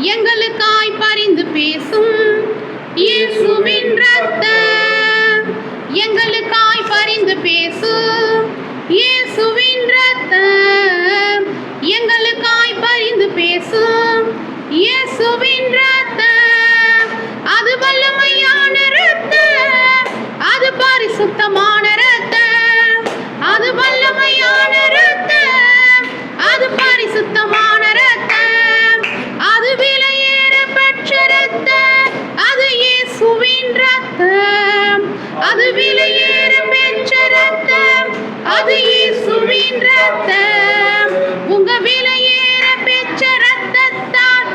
எங்களுக்காய் பரிந்து பேசும் இயேசுவின் இரத்தம், எங்களுக்காய் பரிந்து பேசும் இயேசுவின் இரத்தம், எங்களுக்காய் பரிந்து பேசும் இயேசுவின் இரத்தம். அது வல்லமையான இரத்தம், அது பரிசுத்தமான இரத்தம், அது வல்லமையான இரத்தம், அது பரிசுத்தமான இரத்தம், அது விலையேற பெற்ற இரத்தம், அது இயேசுவின் இரத்தம், அது விலையேற பெற்ற இரத்தம், அது இயேசுவின் இரத்தம். உங்க விலையேற பெற்ற இரத்தத்தால்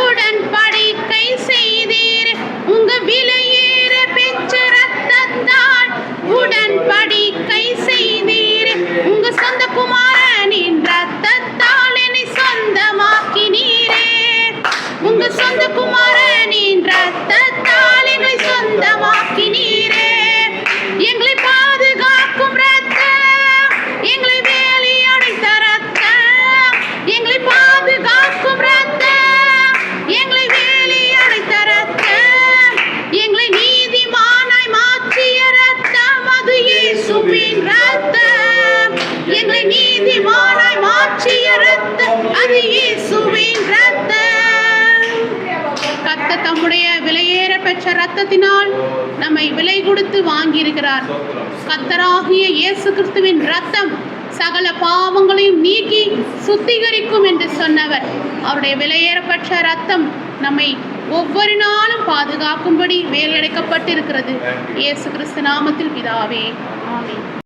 உடன்படிக்கை செய்தீர், உங்க விலையேற பெற்ற இரத்தத்தால் உடன்படிக்கை செய்தீர். உங்க சொந்த குமாரனின் இரத்தத்தால் என்னை சொந்தமாக்கினீரே, உங்க சொந்த குமாரனின் இரத்தத்தால் என்னை சொந்தமாக்கினீரே. எங்களை பாதுகாக்கும் இரத்தம், எங்களை வேலி அடைத்த இரத்தம், எங்களை பாதுகாக்கும் இரத்தம், எங்களை வேலி அடைத்த இரத்தம், எங்களை நீதிமானாய் மாற்றிய இரத்தம், அது இயேசுவின் இரத்தம். எங்களை நீதிமானாய் மாற்றிய இரத்தம், அது இயேசுவின் இரத்தம். கர்த்தர் தம்முடைய விலையேற பெற்ற இரத்தத்தினால் நம்மை விலை கொடுத்து வாங்கியிருக்கிறார். கர்த்தராகிய இயேசு கிறிஸ்துவின் இரத்தம் சகல பாவங்களையும் நீக்கி சுத்திகரிக்கும் என்று சொன்னவர். அவருடைய விலையேறப்பட்ட இரத்தம் நம்மை ஒவ்வொரு நாளும் பாதுகாக்கும்படி வேலையடைக்கப்பட்டிருக்கிறது. இயேசு கிறிஸ்து நாமத்தில் பிதாவே, ஆமென்.